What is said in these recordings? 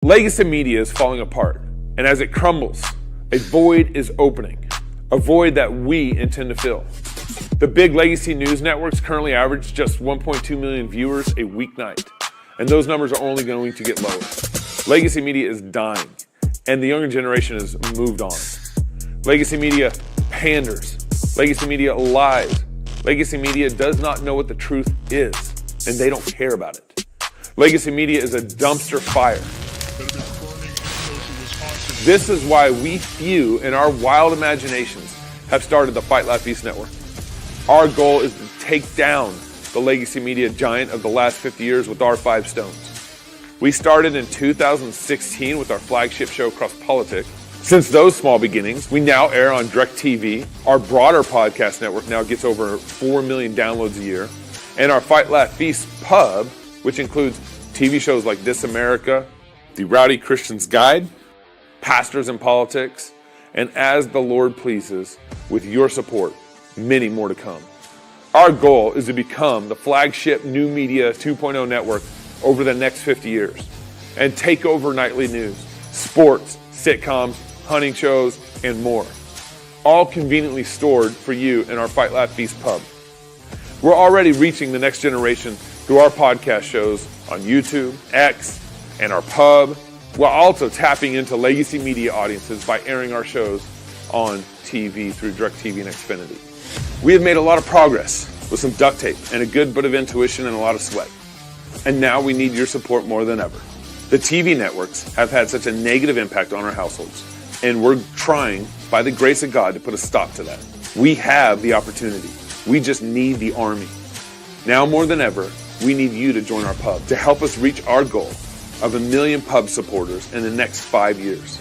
Legacy media is falling apart, and as it crumbles, a void is opening, a void that we intend to fill. The big legacy news networks currently average just 1.2 million viewers a weeknight, and those numbers are only going to get lower. Legacy media is dying, and the younger generation has moved on. Legacy media panders. Legacy media lies. Legacy media does not know what the truth is, and they don't care about it. Legacy media is a dumpster fire. This is why we few in our wild imaginations have started the Fight Laugh Feast Network. Our goal is to take down the legacy media giant of the last 50 years with our 5 stones. We started in 2016 with our flagship show, Cross Politics. Since those small beginnings, we now air on DirecTV. Our broader podcast network now gets over 4 million downloads a year. And our Fight Laugh Feast pub, which includes TV shows like This America, The Rowdy Christian's Guide, Pastors in Politics, and As the Lord Pleases, with your support, many more to come. Our goal is to become the flagship new media 2.0 network over the next 50 years and take over nightly news, sports, sitcoms, hunting shows, and more, all conveniently stored for you in our Fight Laugh Feast pub. We're already reaching the next generation through our podcast shows on YouTube, X, and our pub, while also tapping into legacy media audiences by airing our shows on TV through DirecTV and Xfinity. We have made a lot of progress with some duct tape and a good bit of intuition and a lot of sweat. And now we need your support more than ever. The TV networks have had such a negative impact on our households, and we're trying, by the grace of God, to put a stop to that. We have the opportunity. We just need the army. Now more than ever, we need you to join our pub to help us reach our goal of 1 million pub supporters in the next 5 years.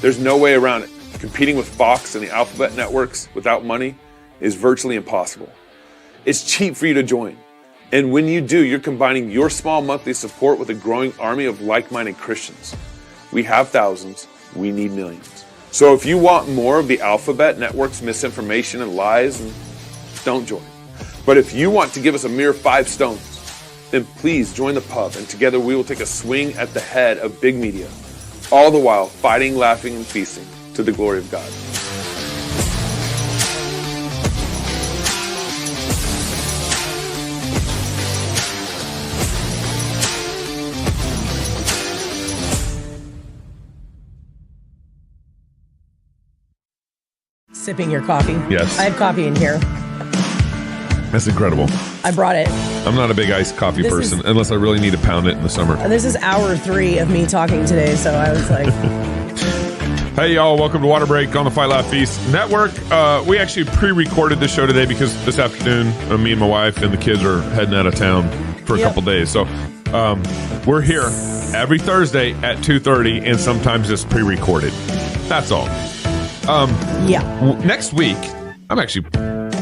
There's no way around it. Competing with Fox and the Alphabet networks without money is virtually impossible. It's cheap for you to join. And when you do, you're combining your small monthly support with a growing army of like-minded Christians. We have thousands, we need millions. So if you want more of the Alphabet network's misinformation and lies, don't join. But if you want to give us a mere 5 stones, then please join the pub, and together we will take a swing at the head of big media, all the while fighting, laughing, and feasting to the glory of God. Sipping your coffee. Yes. I have coffee in here. That's incredible. I brought it. I'm not a big iced coffee person unless I really need to pound it in the summer. This is hour 3 of me talking today, so I was like... Hey, y'all. Welcome to Water Break on the Fight Laugh Feast Network. We actually pre-recorded the show today because this afternoon, me and my wife and the kids are heading out of town for a couple days. So we're here every Thursday at 2:30, and sometimes it's pre-recorded. That's all. Next week, I'm actually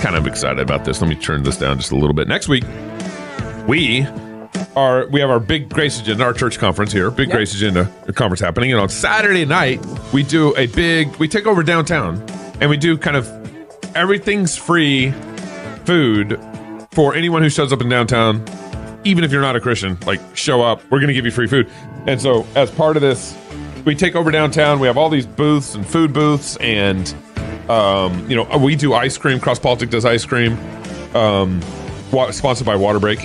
kind of excited about this. Let me turn this down just a little bit. Next week, we have our big Grace Agenda, our church conference here, big Grace Agenda conference happening. And on Saturday night, we take over downtown, and we do kind of everything's free food for anyone who shows up in downtown. Even if you're not a Christian, like, show up, we're going to give you free food. And so as part of this, we take over downtown. We have all these booths and food booths, and we do ice cream. Cross Politics does ice cream, sponsored by Water Break.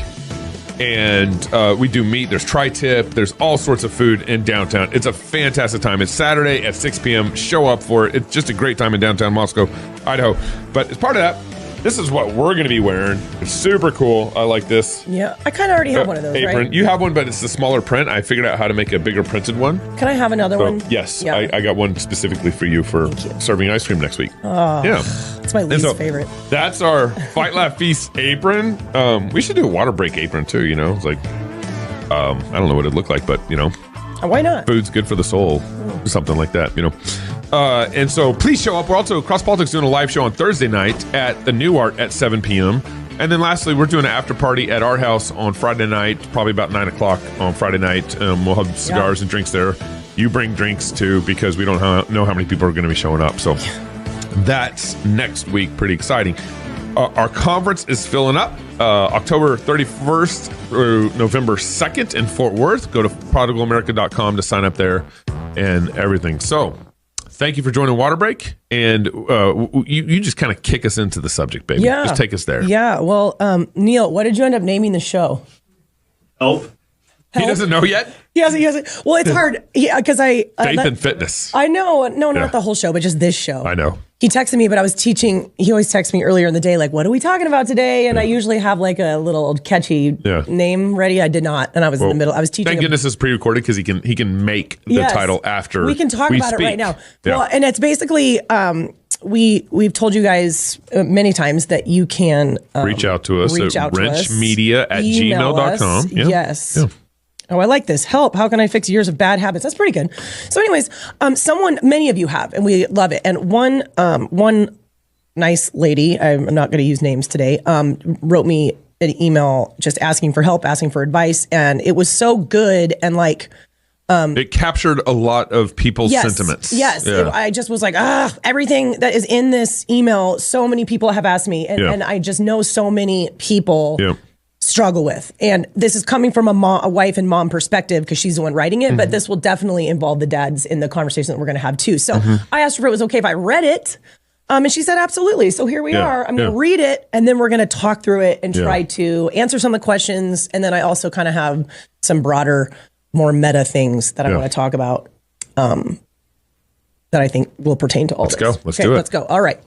And we do meat. There's tri-tip. There's all sorts of food in downtown. It's a fantastic time. It's Saturday at 6 p.m. Show up for it. It's just a great time in downtown Moscow, Idaho. But as part of that, this is what we're going to be wearing. It's super cool. I like this. Yeah, I kind of already have one of those, apron. Right? You have one, but it's the smaller print. I figured out how to make a bigger printed one. Can I have another one? Yes, yeah. I got one specifically for you for serving ice cream next week. Oh, yeah. It's my least favorite. That's our Fight Laugh Feast apron. We should do a Water Break apron too, It's like, I don't know what it'd look like, but, why not? Food's good for the soul. Something like that, And so please show up. We're also, Cross Politics, doing a live show on Thursday night at the New Art at 7 p.m. And then lastly, we're doing an after party at our house on Friday night, probably about 9 o'clock on Friday night. We'll have cigars and drinks there. You bring drinks too, because we don't know how many people are going to be showing up. So that's next week. Pretty exciting. our conference is filling up. October 31st through November 2nd in Fort Worth. Go to prodigalamerica.com to sign up there and everything. So thank you for joining Water Break. And you just kind of kick us into the subject, baby. Yeah. Just take us there. Yeah. Well, Neil, what did you end up naming the show? Help. He doesn't know yet? He hasn't. Well, it's hard. Yeah, because Faith and Fitness. I know. No, not the whole show, but just this show. I know. He texted me, but I was teaching. He always texts me earlier in the day, like, what are we talking about today? And I usually have like a little catchy name ready. I did not. And I was in the middle. I was teaching. Thank goodness it's pre-recorded because he can make the title after we can talk about speak. it right now. Yeah. Well, and it's basically, we've told you guys many times that you can reach out to us at RenchMedia@gmail.com. Yeah. Yes. Yeah. Oh, I like this. Help. How can I fix years of bad habits? That's pretty good. So anyways, many of you have, and we love it. And one nice lady, I'm not going to use names today, wrote me an email just asking for help, asking for advice. And it was so good. And like, it captured a lot of people's sentiments. Yes. Yeah. I just was like, everything that is in this email, so many people have asked me. And I just know so many people struggle with. And this is coming from a wife and mom perspective because she's the one writing it, but this will definitely involve the dads in the conversation that we're going to have too. So I asked her if it was okay if I read it. And she said, absolutely. So here we are. I'm going to read it and then we're going to talk through it and try to answer some of the questions. And then I also kind of have some broader, more meta things that I want to talk about that I think will pertain to all this. Let's do it. Let's go. All right.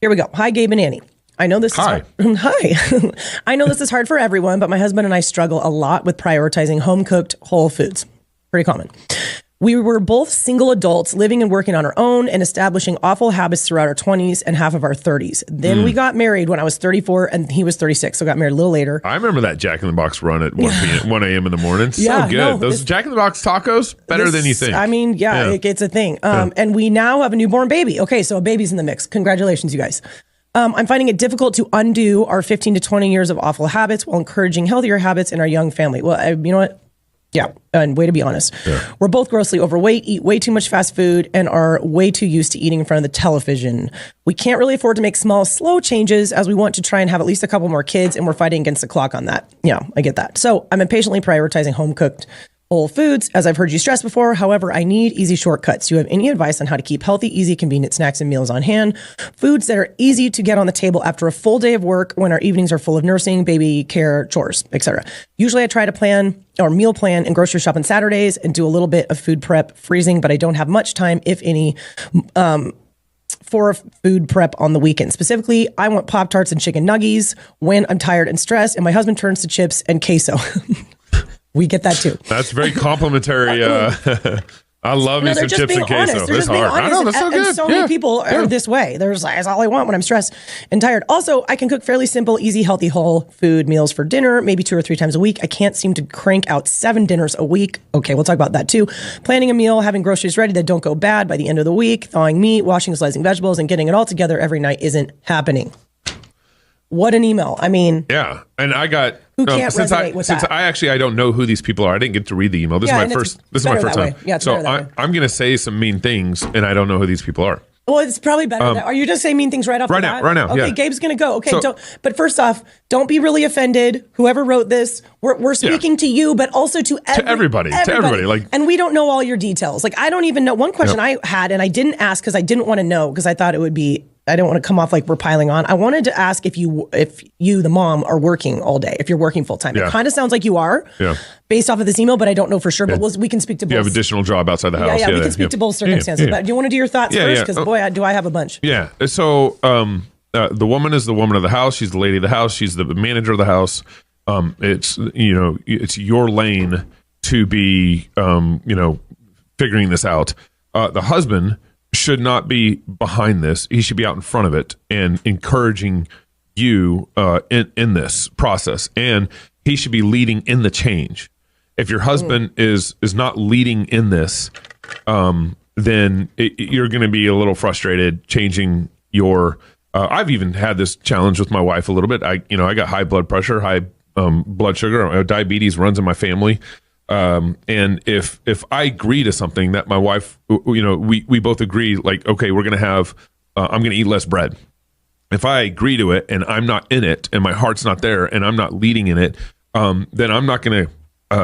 Here we go. Hi, Gabe and Annie. I know this is hard. Hi. I know this is hard for everyone, but my husband and I struggle a lot with prioritizing home-cooked whole foods. Pretty common. We were both single adults living and working on our own and establishing awful habits throughout our 20s and half of our 30s. Then we got married when I was 34 and he was 36, so got married a little later. I remember that Jack in the Box run at 1 a.m. in the morning. So good. No, those Jack in the Box tacos, better than you think. I mean, it's a thing. And we now have a newborn baby. Okay, so a baby's in the mix. Congratulations, you guys. I'm finding it difficult to undo our 15 to 20 years of awful habits while encouraging healthier habits in our young family. Well, you know what? Yeah, and way to be honest. Yeah. We're both grossly overweight, eat way too much fast food, and are way too used to eating in front of the television. We can't really afford to make small, slow changes as we want to try and have at least a couple more kids, and we're fighting against the clock on that. Yeah, I get that. So I'm impatiently prioritizing home-cooked whole foods, as I've heard you stress before. However, I need easy shortcuts. Do you have any advice on how to keep healthy, easy, convenient snacks and meals on hand? Foods that are easy to get on the table after a full day of work when our evenings are full of nursing, baby care, chores, etc. Usually I try to plan or meal plan and grocery shop on Saturdays and do a little bit of food prep, freezing, but I don't have much time, if any, for food prep on the weekend. Specifically, I want Pop-Tarts and chicken nuggies when I'm tired and stressed, and my husband turns to chips and queso. We get that too. That's very complimentary. I love me some chips and queso. It's hard. I know, that's so good. And so many people are this way. There's like, that's all I want when I'm stressed and tired. Also, I can cook fairly simple, easy, healthy, whole food meals for dinner, maybe 2 or 3 times a week. I can't seem to crank out 7 dinners a week. Okay, we'll talk about that too. Planning a meal, having groceries ready that don't go bad by the end of the week, thawing meat, washing and slicing vegetables, and getting it all together every night isn't happening. What an email. I mean. Yeah. And I got... Who can't resonate with that? I don't know who these people are. I didn't get to read the email. This is my first time. Yeah, so I'm going to say some mean things, and I don't know who these people are. Well, it's probably better. Are you just saying mean things right off the bat? Right now. Okay, yeah. Gabe's going to go. Okay, but first off, don't be really offended. Whoever wrote this, we're speaking to you, but also to everybody. To everybody. Like, and we don't know all your details. Like, I don't even know. One question I had, and I didn't ask because I didn't want to know because I thought it would be. I don't want to come off like we're piling on. I wanted to ask if you, the mom, are working all day, if you're working full time. It kind of sounds like you are based off of this email, but I don't know for sure. But we can speak to both. You have additional job outside the house. Yeah, we can speak to both circumstances. But do you want to do your thoughts first? Because boy, do I have a bunch. Yeah. So the woman is the woman of the house. She's the lady of the house. She's the manager of the house. It's your lane to be figuring this out. The husband should not be behind this. He should be out in front of it and encouraging you in this process. And he should be leading in the change. If your husband is not leading in this, then you're going to be a little frustrated changing your. I've even had this challenge with my wife a little bit. I got high blood pressure, high blood sugar, diabetes runs in my family. And if I agree to something that my wife, we both agree, like, okay, we're going to have, I'm going to eat less bread. if I agree to it and I'm not in it and my heart's not there and I'm not leading in it, then I'm not going to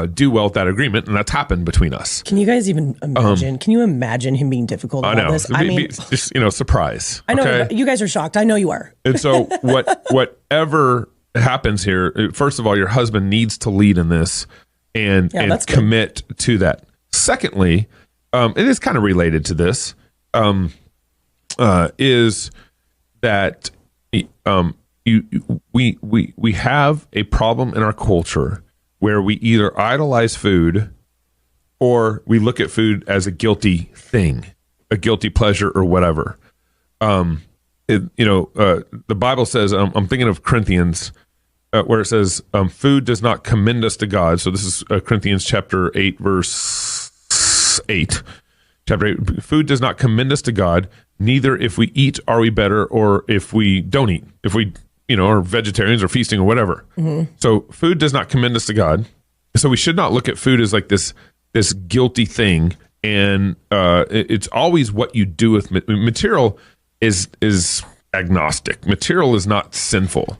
do well with that agreement. And that's happened between us. Can you guys even imagine? Can you imagine him being difficult about this? I mean, just, surprise. I know okay? You guys are shocked. I know you are. And so whatever happens here, first of all, your husband needs to lead in this and commit to that. Secondly, it is kind of related to this, is that we have a problem in our culture where we either idolize food or we look at food as a guilty thing, a guilty pleasure or whatever. The Bible says, I'm thinking of Corinthians, where it says, food does not commend us to God. So this is Corinthians chapter 8, verse 8. Chapter 8, food does not commend us to God, neither if we eat are we better, or if we don't eat, if we are vegetarians or feasting or whatever. Mm-hmm. So food does not commend us to God. So we should not look at food as like this guilty thing. And it's always what you do with material is agnostic. Material is not sinful.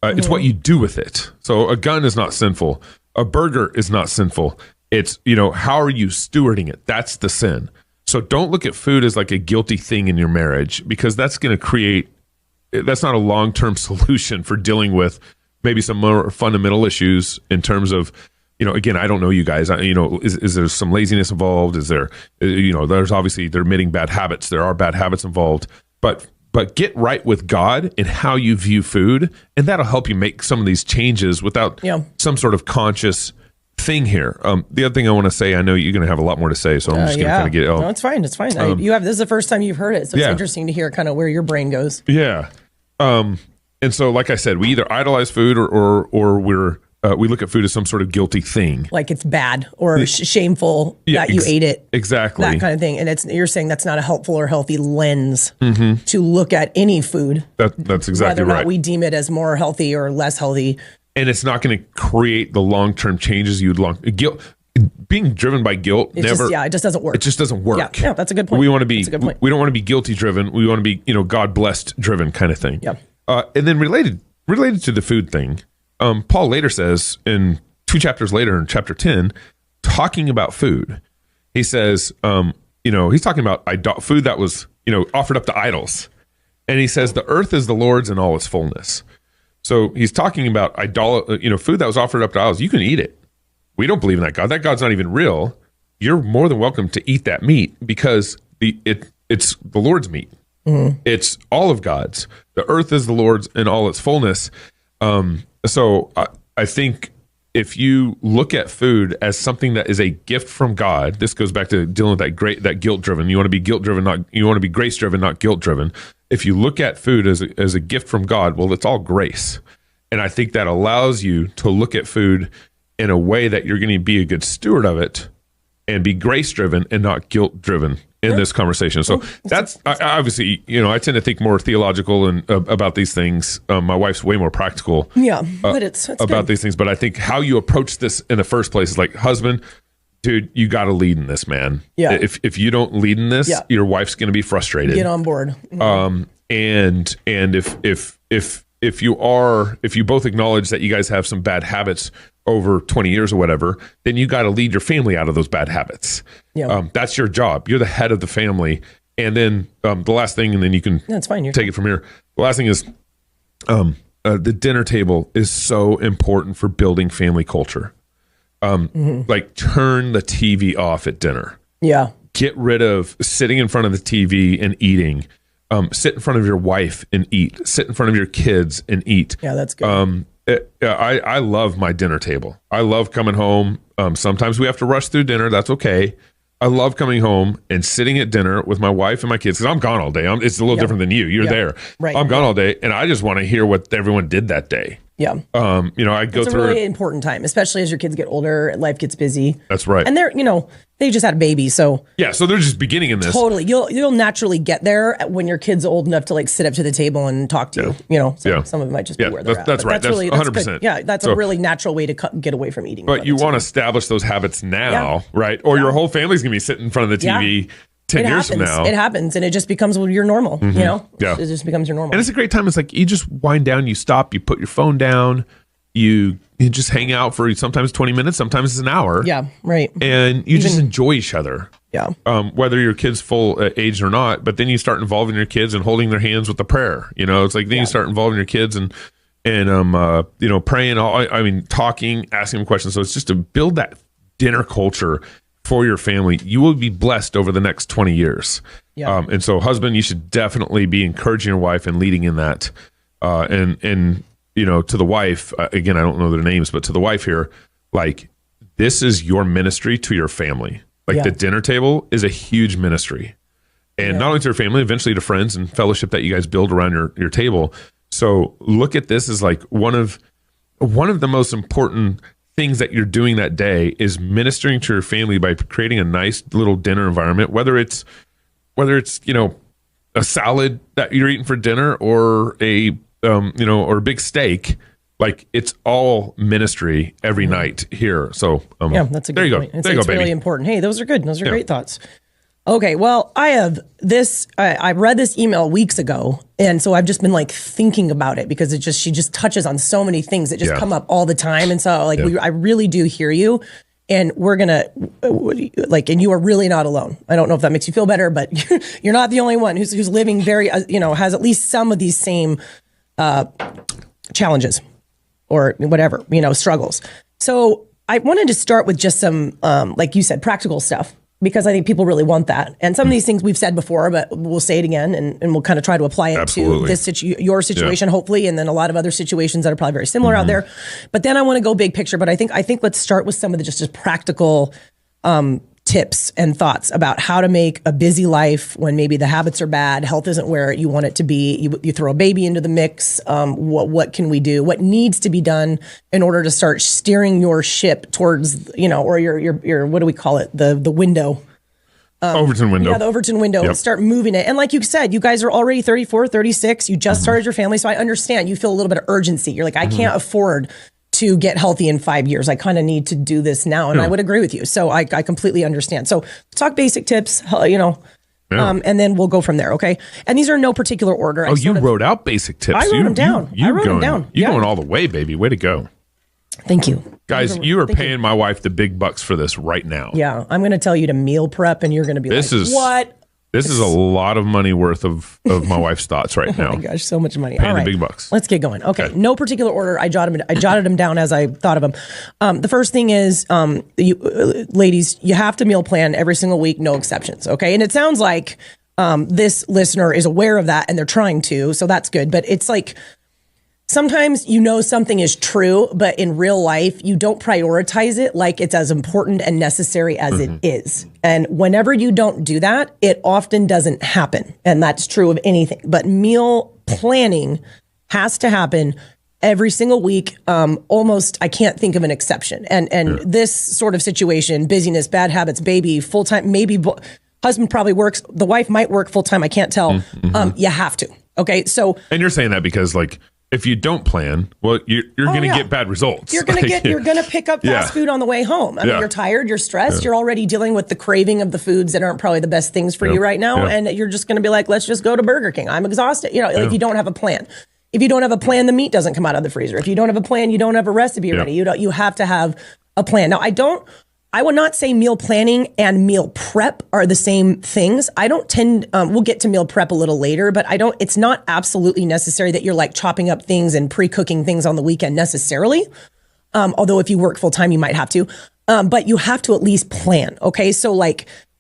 It's what you do with it. So a gun is not sinful. A burger is not sinful. It's, how are you stewarding it? That's the sin. So don't look at food as like a guilty thing in your marriage, because that's going to that's not a long-term solution for dealing with maybe some more fundamental issues in terms of, again, I don't know you guys, is there some laziness involved? Is there, there's obviously, they're admitting bad habits. There are bad habits involved, but get right with God in how you view food, and that'll help you make some of these changes without some sort of conscious thing here. The other thing I want to say, I know you're going to have a lot more to say, so I'm just going to kind of get it. No, it's fine. It's fine. This is the first time you've heard it, so it's interesting to hear kind of where your brain goes. Yeah. And so, like I said, we either idolize food or we look at food as some sort of guilty thing, like it's bad or shameful that you ate it, exactly, that kind of thing. And you're saying that's not a helpful or healthy lens to look at any food. That's exactly whether or not right. we deem it as more healthy or less healthy. And it's not going to create the long-term changes guilt. Being driven by guilt it just doesn't work. It just doesn't work. Yeah, that's a good point. We want to be. We don't want to be guilty driven. We want to be, God blessed driven kind of thing. Yeah. And then related to the food thing, Paul later says in 2 chapters later in chapter 10, talking about food, he says, he's talking about food that was, offered up to idols, and he says the earth is the Lord's and all its fullness. So he's talking about food that was offered up to idols. You can eat it. We don't believe in that God. That God's not even real. You're more than welcome to eat that meat because it's the Lord's meat. Mm-hmm. It's all of God's. The earth is the Lord's and all its fullness. So I think if you look at food as something that is a gift from God, this goes back to dealing with that guilt driven. You want to be guilt driven, you want to be grace driven, not guilt driven. If you look at food as a gift from God, well, it's all grace. And I think that allows you to look at food in a way that you're going to be a good steward of it and be grace driven and not guilt driven in this conversation. So that's obviously, I tend to think more theological and about these things. My wife's way more practical. Yeah, but it's about good. These things. But I think how you approach this in the first place is like, husband, dude, you got to lead in this, man. Yeah. If you don't lead in this, your wife's going to be frustrated. Get on board. And if you both acknowledge that you guys have some bad habits over 20 years or whatever, then you got to lead your family out of those bad habits. Yeah. That's your job. You're the head of the family. And then the last thing, and then you can take it from here. The last thing is the dinner table is so important for building family culture. Like turn the TV off at dinner. Yeah. Get rid of sitting in front of the TV and eating. Sit in front of your wife and eat. Sit in front of your kids and eat. Yeah, that's good. I love my dinner table. I love coming home. Sometimes we have to rush through dinner. That's okay. I love coming home and sitting at dinner with my wife and my kids because I'm gone all day. It's a little different than you. You're there. Right. I'm gone all day, and I just want to hear what everyone did that day. Yeah. I go through. It's a really important time, especially as your kids get older and life gets busy. That's right. And they just had a baby, so yeah. So they're just beginning in this. Totally. You'll naturally get there when your kid's old enough to like sit up to the table and talk to you. Some of it might just be where they're at. That's right. That's really 100%. Yeah, that's a really natural way to get away from eating. But you want to establish those habits now, right? Or your whole family's gonna be sitting in front of the TV. 10 years from now. It happens, and it just becomes your normal, you know? Yeah. It just becomes your normal. And it's a great time. It's like you just wind down, you stop, you put your phone down, you just hang out for sometimes 20 minutes, sometimes it's an hour. Yeah, right. And you just enjoy each other. Yeah. Whether your kid's full aged or not, but then you start involving your kids and holding their hands with the prayer. You know, it's like then you start involving your kids and praying. Talking, asking them questions. So it's just to build that dinner culture for your family. You will be blessed over the next 20 years. Yeah. And so, husband, you should definitely be encouraging your wife and leading in that. And to the wife, again, I don't know their names, but to the wife here, like, this is your ministry to your family. Like the dinner table is a huge ministry, and not only to your family, eventually to friends and fellowship that you guys build around your table. So look at this as like one of the most important things that you're doing that day is ministering to your family by creating a nice little dinner environment, whether it's a salad that you're eating for dinner or or a big steak. Like, it's all ministry every night here. So that's a good point. There you go, baby. Really important. Hey, those are good. Those are great thoughts. Okay, well, I have this. I read this email weeks ago, and so I've just been like thinking about it because she just touches on so many things that just come up all the time, and so I really do hear you, and we're gonna and you are really not alone. I don't know if that makes you feel better, but you're not the only one who's living very has at least some of these same challenges or whatever struggles. So I wanted to start with just some like you said, practical stuff, because I think people really want that. And some of these things we've said before, but we'll say it again, and we'll kind of try to apply it to your situation, hopefully, and then a lot of other situations that are probably very similar out there. But then I want to go big picture. But I think let's start with some of the just practical tips and thoughts about how to make a busy life when maybe the habits are bad, health isn't where you want it to be. You throw a baby into the mix. What can we do? What needs to be done in order to start steering your ship towards, or your what do we call it? The window. Overton window. Yeah, the Overton window. Yep. And start moving it. And like you said, you guys are already 34, 36. You just started your family. So I understand you feel a little bit of urgency. You're like, I can't afford to get healthy in 5 years. I kind of need to do this now. And I would agree with you. So I completely understand. So talk basic tips, and then we'll go from there. Okay. And these are in no particular order. You wrote out basic tips. I wrote them down. You're going all the way, baby. Way to go. Thank you. Guys, you are paying my wife the big bucks for this right now. Yeah. I'm going to tell you to meal prep, and you're going to be what? This is a lot of money worth of my wife's thoughts right now. Oh my gosh, so much money. Paying all right, the big bucks. Let's get going. Okay. No particular order. I jotted them down as I thought of them. The first thing is, ladies, you have to meal plan every single week, no exceptions. Okay. And it sounds like this listener is aware of that and they're trying to, so that's good. But it's like, sometimes something is true, but in real life, you don't prioritize it like it's as important and necessary as it is. And whenever you don't do that, it often doesn't happen. And that's true of anything. But meal planning has to happen every single week. Almost, I can't think of an exception. And this sort of situation, busyness, bad habits, baby, full-time, maybe husband probably works, the wife might work full-time, I can't tell. You have to. Okay, so. And you're saying that because if you don't plan, well, you're going to get bad results. You're going to pick up fast food on the way home. I mean, you're tired, you're stressed, you're already dealing with the craving of the foods that aren't probably the best things for you right now. And you're just going to be like, let's just go to Burger King. I'm exhausted. If you don't have a plan. If you don't have a plan, the meat doesn't come out of the freezer. If you don't have a plan, you don't have a recipe ready. You have to have a plan. Now, I would not say meal planning and meal prep are the same things. I don't tend, we'll get to meal prep a little later, but it's not absolutely necessary that you're like chopping up things and pre-cooking things on the weekend necessarily. Although if you work full time, you might have to, but you have to at least plan. Okay. So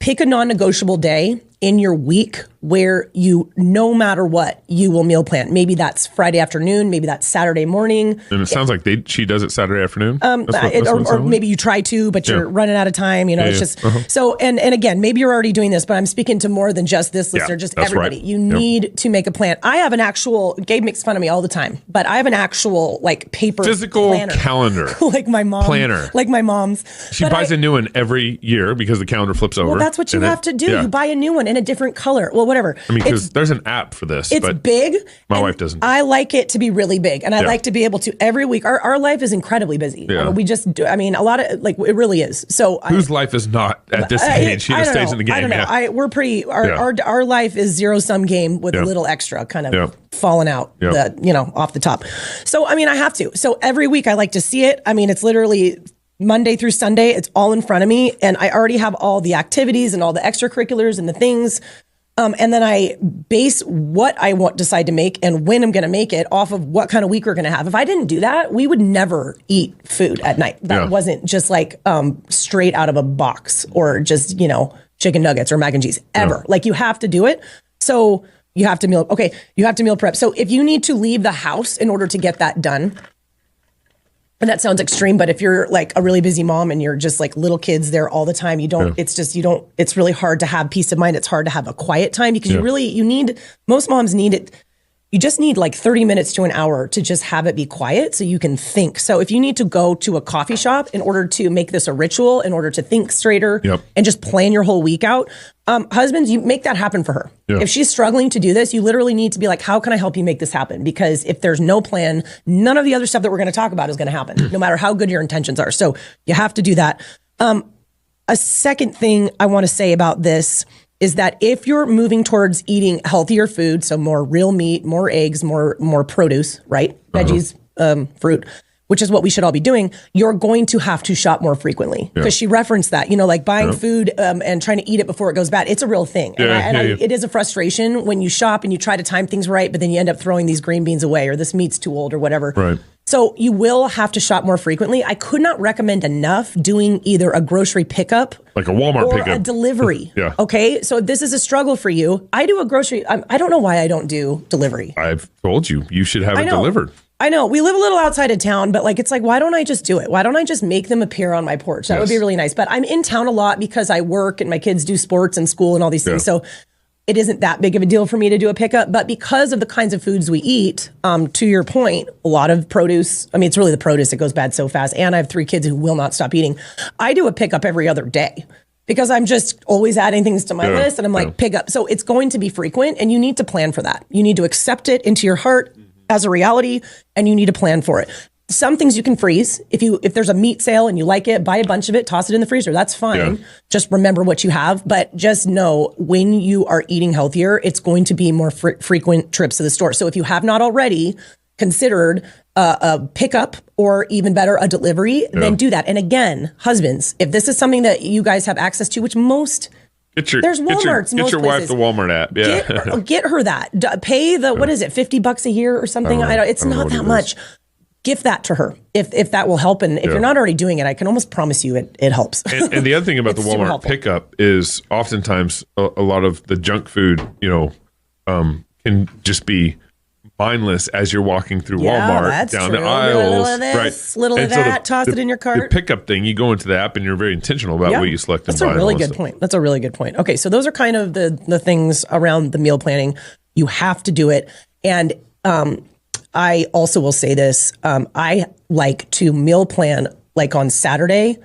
pick a non-negotiable day in your week where no matter what, you will meal plan. Maybe that's Friday afternoon. Maybe that's Saturday morning. And it sounds like she does it Saturday afternoon. Or maybe you try to, but you're running out of time. It's just so. And again, maybe you're already doing this, but I'm speaking to more than just this listener, just everybody. Right. You need to make a plan. I have an actual. Gabe makes fun of me all the time, but I have an actual paper physical planner. Calendar, like my mom planner, like my mom's. She buys a new one every year because the calendar flips over. Well, that's what you have to do. You buy a new one in a different color. Well, whatever. I mean, because there's an app for this. It's but big. My wife doesn't. I like it to be really big. And I like to be able to every week. Our life is incredibly busy. Yeah. We just do. I mean, a lot of like, it really is. So whose life is not at this age? She just stays in the game. I don't know. We're pretty, our life is zero sum game with a little extra kind of falling out, off the top. So, I mean, I have to. So every week I like to see it. I mean, it's literally Monday through Sunday. It's all in front of me. And I already have all the activities and all the extracurriculars and the things. And then I base what I decide to make and when I'm going to make it off of what kind of week we're going to have. If I didn't do that, we would never eat food at night. That wasn't just like straight out of a box or just, chicken nuggets or mac and cheese ever. Like you have to do it. So you have to meal prep. So if you need to leave the house in order to get that done, and that sounds extreme, but if you're like a really busy mom and you're just like little kids there all the time, it's really hard to have peace of mind. It's hard to have a quiet time because most moms need it. You just need like 30 minutes to an hour to just have it be quiet so you can think. So if you need to go to a coffee shop in order to make this a ritual, in order to think straighter and just plan your whole week out, husbands, you make that happen for her. Yeah. If she's struggling to do this, you literally need to be like, how can I help you make this happen? Because if there's no plan, none of the other stuff that we're going to talk about is going to happen, no matter how good your intentions are. So you have to do that. A second thing I want to say about this is that if you're moving towards eating healthier food, so more real meat, more eggs, more produce, right? Veggies, fruit, which is what we should all be doing, you're going to have to shop more frequently. Because she referenced that, like buying food and trying to eat it before it goes bad. It's a real thing. It is a frustration when you shop and you try to time things right, but then you end up throwing these green beans away or this meat's too old or whatever. Right. So you will have to shop more frequently. I could not recommend enough doing either a grocery pickup, like a Walmart or pickup, a delivery. Okay. So if this is a struggle for you, I do a grocery. I don't know why I don't do delivery. I've told you should have it delivered. I know we live a little outside of town, but like, it's like, why don't I just do it? Why don't I just make them appear on my porch? That would be really nice. But I'm in town a lot because I work and my kids do sports and school and all these things. So it isn't that big of a deal for me to do a pickup, but because of the kinds of foods we eat, to your point, a lot of produce, I mean, it's really the produce that goes bad so fast. And I have 3 kids who will not stop eating. I do a pickup every other day because I'm just always adding things to my list and I'm like, pick up. So it's going to be frequent and you need to plan for that. You need to accept it into your heart as a reality and you need to plan for it. Some things you can freeze. If there's a meat sale and you like it, buy a bunch of it, toss it in the freezer. That's fine. Yeah. Just remember what you have. But just know when you are eating healthier, it's going to be more frequent trips to the store. So if you have not already considered a pickup or even better, a delivery, then do that. And again, husbands, if this is something that you guys have access to, which most... there's Walmarts. Get your wife the Walmart app. Yeah, get her that. Pay the what is it, $50 a year or something? It's not that much. Gift that to her if that will help. And if you're not already doing it, I can almost promise you it helps. And the other thing about the Walmart pickup is oftentimes a lot of the junk food, can just be mindless as you're walking through Walmart down the aisles. Little of this, little of that, toss it in your cart. The pickup thing, you go into the app and you're very intentional about what you select and buy. That's a really good point. That's a really good point. Okay, so those are kind of the things around the meal planning. You have to do it. And I also will say this. I like to meal plan like on Saturday.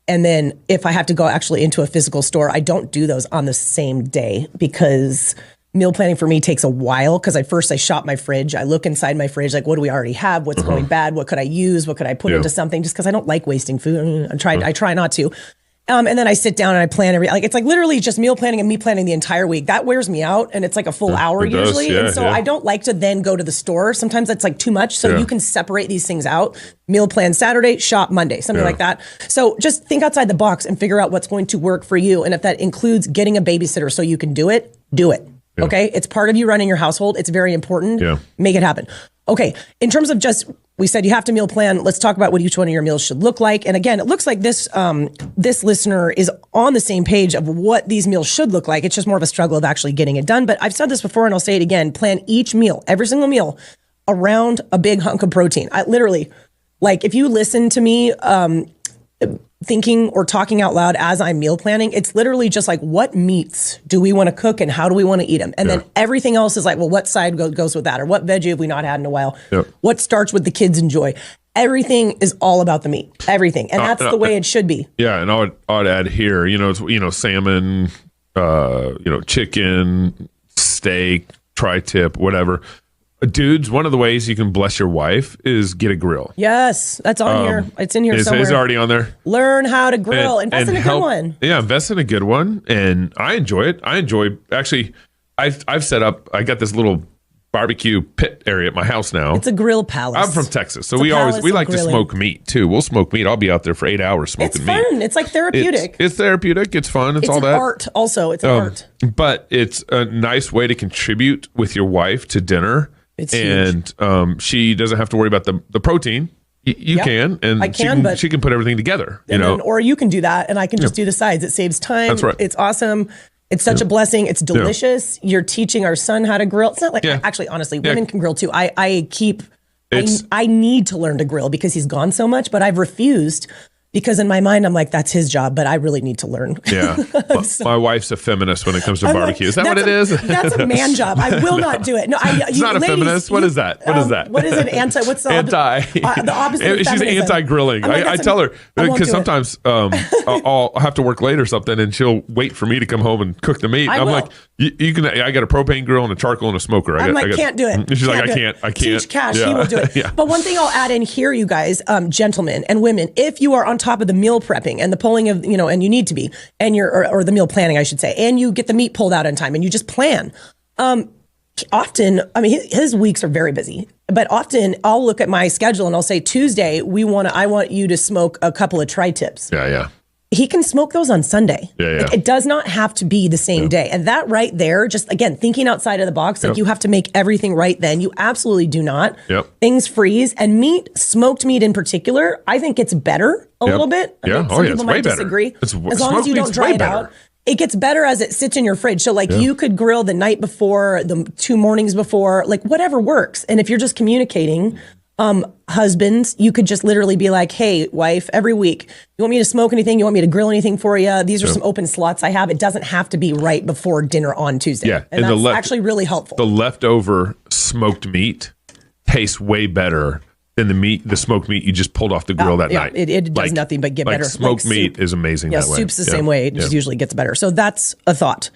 And then if I have to go actually into a physical store, I don't do those on the same day because meal planning for me takes a while because I shop my fridge. I look inside my fridge, like, what do we already have? What's going bad? What could I use? What could I put into something? Just because I don't like wasting food. I try not to. And then I sit down and I plan it's like literally just meal planning and me planning the entire week. That wears me out and it's like a full hour usually. And so I don't like to then go to the store. Sometimes that's like too much. So you can separate these things out. Meal plan Saturday, shop Monday, something like that. So just think outside the box and figure out what's going to work for you. And if that includes getting a babysitter so you can do it, do it. Yeah. Okay. It's part of you running your household. It's very important. Yeah. Make it happen. Okay. In terms of we said you have to meal plan. Let's talk about what each one of your meals should look like. And again, it looks like this listener is on the same page of what these meals should look like. It's just more of a struggle of actually getting it done. But I've said this before and I'll say it again. Plan each meal, every single meal around a big hunk of protein. I literally, like if you listen to me thinking or talking out loud as I'm meal planning, it's literally just like, what meats do we want to cook and how do we want to eat them? And then everything else is like, well, what side goes with that? Or what veggie have we not had in a while? What starch would the kids enjoy? Everything is all about the meat, everything. And that's the way it should be. Yeah. And I would add here, salmon, chicken, steak, tri-tip, whatever. Dudes, one of the ways you can bless your wife is get a grill. Yes, that's on here. It's in here somewhere. It's already on there. Learn how to grill. Invest in a good one. Yeah, invest in a good one. And I enjoy it. Actually, I've set up, I got this little barbecue pit area at my house now. It's a grill palace. I'm from Texas, so we like to smoke meat too. We'll smoke meat. I'll be out there for 8 hours smoking meat. It's fun. It's like therapeutic. It's therapeutic. It's fun. It's all an that. Art also. It's an art. But it's a nice way to contribute with your wife to dinner. It's huge. And she doesn't have to worry about the protein. You can, and I can, but she can put everything together. Or you can do that, and I can just do the sides. It saves time. That's right. It's awesome. It's such a blessing. It's delicious. You're teaching our son how to grill. It's not like actually, honestly, women can grill too. I need to learn to grill because he's gone so much, but I've refused. Because in my mind, I'm like, that's his job, but I really need to learn. Yeah. My wife's a feminist when it comes to barbecue. Is that what it is? That's a man job. I will not do it. No, it's not a feminist. What is that? What is that? What is an anti? What's the anti? The opposite of She's anti-grilling. I tell her, because sometimes I'll have to work late or something, and she'll wait for me to come home and cook the meat. I'm like, you can. I got a propane grill and a charcoal and a smoker. I can't do it. She's like, I can't. Teach Cash. He will do it. Yeah. But one thing I'll add in here, you guys, gentlemen and women, if you are on top of the meal prepping and the pulling of, and you need to be, and or the meal planning, I should say, and you get the meat pulled out on time and you just plan. Often, I mean, his weeks are very busy, but often I'll look at my schedule and I'll say, Tuesday, I want you to smoke a couple of tri-tips. Yeah. He can smoke those on Sunday. Yeah. Like, it does not have to be the same day. And that right there, just again, thinking outside of the box, like you have to make everything right then. You absolutely do not. Things freeze. And smoked meat in particular, I think it's better a little bit. Yeah. Some people might disagree. As long as you don't dry it out. It gets better as it sits in your fridge. So you could grill the night before, the 2 mornings before, like whatever works. And if you're just communicating, husbands, you could just literally be like, hey, wife, every week, you want me to smoke anything? You want me to grill anything for you? These are some open slots I have. It doesn't have to be right before dinner on Tuesday. Yeah. And that's actually really helpful. The leftover smoked meat tastes way better than the smoked meat you just pulled off the grill that night. It does nothing but get better. Smoked meat is amazing that way. Soup's the same way. It just usually gets better. So that's a thought.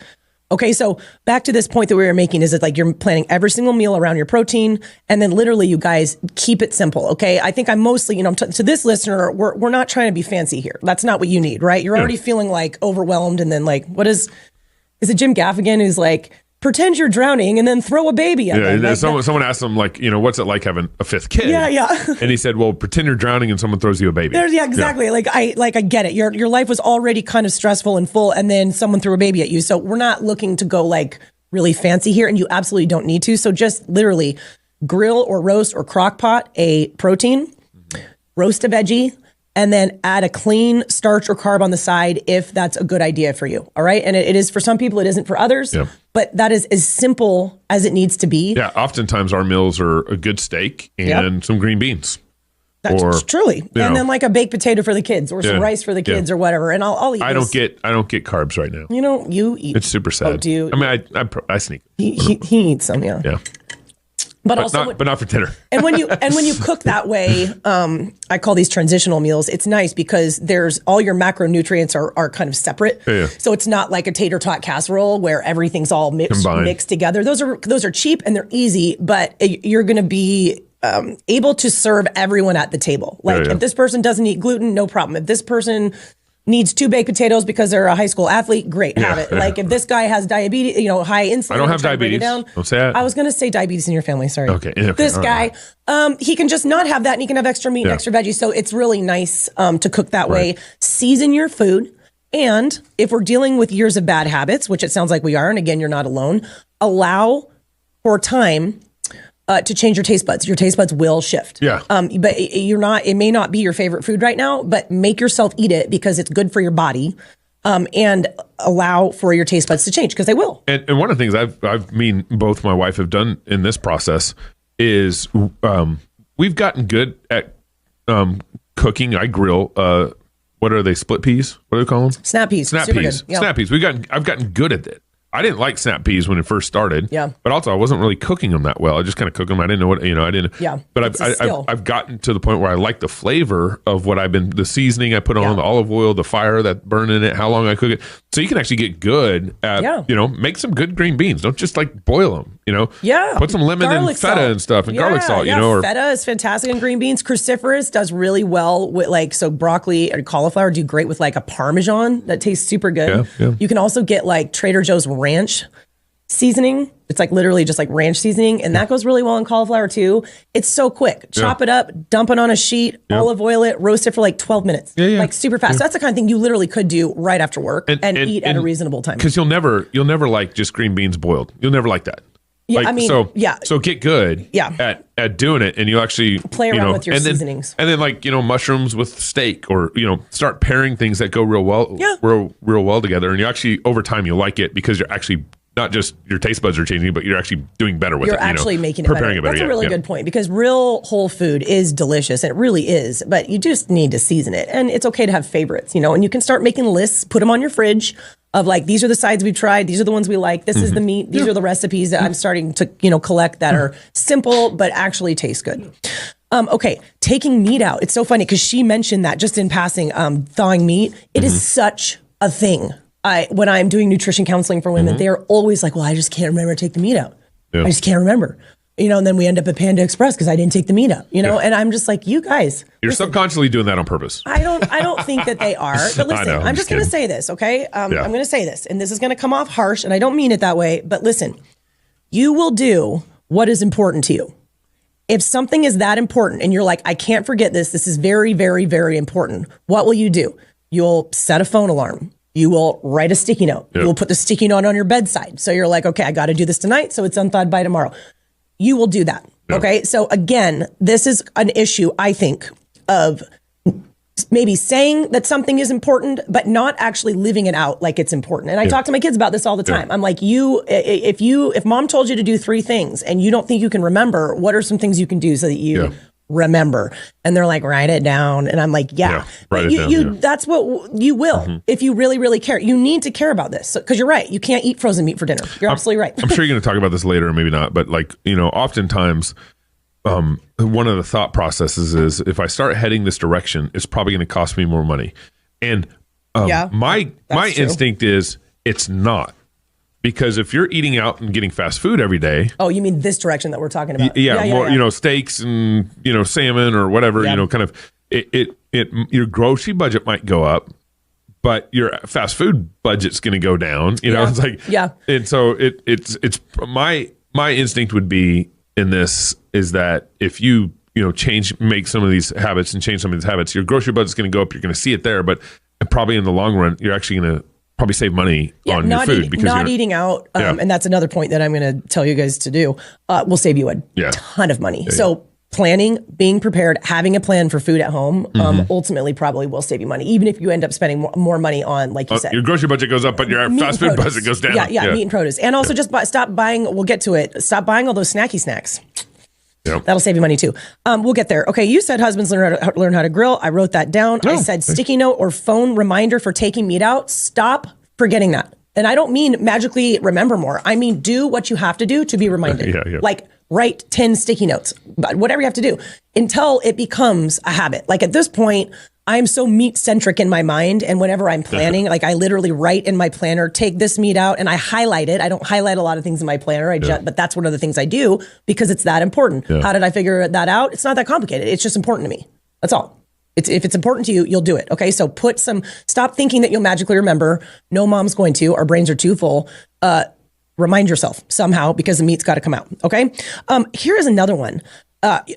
Okay, so back to this point that we were making is like you're planning every single meal around your protein, and then literally you guys keep it simple, okay? I think I'm mostly, to this listener, we're not trying to be fancy here. That's not what you need, right? You're already feeling like overwhelmed, and then like, is it Jim Gaffigan who's like, pretend you're drowning and then throw a baby at them? Like someone asked him, like, what's it like having a 5th kid? Yeah. And he said, well, pretend you're drowning and someone throws you a baby. Exactly. Yeah. I get it. Your life was already kind of stressful and full, and then someone threw a baby at you. So we're not looking to go like really fancy here, and you absolutely don't need to. So just literally grill or roast or crock pot a protein, roast a veggie, and then add a clean starch or carb on the side if that's a good idea for you. All right. And it is for some people, it isn't for others. Yeah. But that is as simple as it needs to be. Yeah. Oftentimes our meals are a good steak and some green beans. That's truly. And then like a baked potato for the kids or some rice for the kids or whatever. And I'll eat I don't get carbs right now. You eat. It's super sad. Oh, do you? I mean, I sneak. He eats some, yeah. But also, not for dinner. and when you cook that way, I call these transitional meals. It's nice because there's all your macronutrients are kind of separate. Yeah. So it's not like a tater tot casserole where everything's all mixed together. Those are cheap and they're easy, but you're going to be able to serve everyone at the table. Like if this person doesn't eat gluten, no problem. If this person needs 2 baked potatoes because they're a high school athlete, great, have it. Like if this guy has diabetes, high insulin. I don't have diabetes. Don't say that. I was going to say diabetes in your family. Sorry. Okay. This guy, he can just not have that, and he can have extra meat and extra veggies. So it's really nice to cook that way. Season your food. And if we're dealing with years of bad habits, which it sounds like we are, and again, you're not alone, allow for time to change your taste buds. Your taste buds will shift. Yeah. But it may not be your favorite food right now, but make yourself eat it because it's good for your body. And allow for your taste buds to change because they will. And one of the things both my wife have done in this process is we've gotten good at cooking. I grill. What are they? Split peas? What do they call them? Snap peas. Snap peas. Yep. Snap peas. I've gotten good at it. I didn't like snap peas when it first started. Yeah. But also I wasn't really cooking them that well. I just kind of cooked them. I didn't know what, I didn't. Yeah. But I've gotten to the point where I like the flavor of what the seasoning I put on, the olive oil, the fire that burned in it, how long I cook it. So you can actually get good at, make some good green beans. Don't just like boil them, Yeah. Put some lemon and feta salt. and stuff and garlic salt, or feta is fantastic in green beans. Cruciferous does really well with so broccoli or cauliflower do great with like a Parmesan that tastes super good. Yeah. You can also get like Trader Joe's ranch seasoning. It's like literally just like ranch seasoning, and that goes really well in cauliflower too. It's so quick. Chop it up, dump it on a sheet, olive oil it, roast it for like 12 minutes. Like super fast. So that's the kind of thing you literally could do right after work and eat at a reasonable time. Because you'll never like just green beans boiled. You'll never like that. Yeah, So get good at doing it, and you'll actually play around with your seasonings. And then like, mushrooms with steak, or, start pairing things that go real well together. And you actually, over time, you'll like it because you're actually not just your taste buds are changing, but you're actually doing better with it. You're actually making it preparing better. it better. That's a really good point, because real whole food is delicious, and it really is, but you just need to season it. And it's okay to have favorites, and you can start making lists, put them on your fridge of like, these are the sides we've tried, these are the ones we like, this is the meat, these are the recipes that I'm starting to, collect that are simple, but actually taste good. Okay, taking meat out. It's so funny because she mentioned that just in passing, thawing meat. It is such a thing. When I'm doing nutrition counseling for women, they're always like, well, I just can't remember to take the meat out. I just can't remember. And then we end up at Panda Express because I didn't take the meat out, and I'm just like, you guys. You're subconsciously doing that on purpose. I don't think that they are. But listen, I'm just going to say this, okay? I'm going to say this, and this is going to come off harsh, and I don't mean it that way, but listen, you will do what is important to you. If something is that important and you're like, I can't forget this is very, very, very important, what will you do? You'll set a phone alarm. You will write a sticky note. You will put the sticky note on your bedside. So you're like, okay, I got to do this tonight, so it's unthawed by tomorrow. You will do that. Okay. So again, this is an issue, I think, of maybe saying that something is important, but not actually living it out like it's important. And I talk to my kids about this all the time. I'm like, if mom told you to do 3 things and you don't think you can remember, what are some things you can do so that you remember? And they're like, write it down. And I'm like, write it down. That's what you will. If you really, really care, you need to care about this, because you're right. You can't eat frozen meat for dinner. You're absolutely right. I'm sure you're going to talk about this later, or maybe not, but like, oftentimes, one of the thought processes is, if I start heading this direction, it's probably going to cost me more money. And my instinct is it's not. Because if you're eating out and getting fast food every day. Oh, you mean this direction that we're talking about? More, steaks and, salmon or whatever, kind of your grocery budget might go up, but your fast food budget's going to go down. It's like, And so it's my instinct would be in this is that if you, make some of these habits and change some of these habits, your grocery budget's going to go up. You're going to see it there, but probably in the long run, you're actually going to probably save money on your food, because not eating out, and that's another point that I'm going to tell you guys to do, will save you a ton of money. So planning, being prepared, having a plan for food at home, ultimately probably will save you money, even if you end up spending more money on, like you said. Your grocery budget goes up, but your fast food budget goes down. Meat and produce. And also just stop buying, we'll get to it, stop buying all those snacky snacks. That'll save you money too. We'll get there. Okay, you said husbands learn how to grill. I wrote that down. I said sticky note or phone reminder for taking meat out. Stop forgetting that. And I don't mean magically remember more. I mean, do what you have to do to be reminded. Like write 10 sticky notes, but whatever you have to do until it becomes a habit. Like at this point, I'm so meat centric in my mind. And whenever I'm planning, like I literally write in my planner, take this meat out, and I highlight it. I don't highlight a lot of things in my planner. But that's one of the things I do because it's that important. How did I figure that out? It's not that complicated. It's just important to me. That's all. If it's important to you, you'll do it. Okay. So stop thinking that you'll magically remember. No mom's going to, our brains are too full. Remind yourself somehow, because the meat's got to come out. Okay. Here is another one.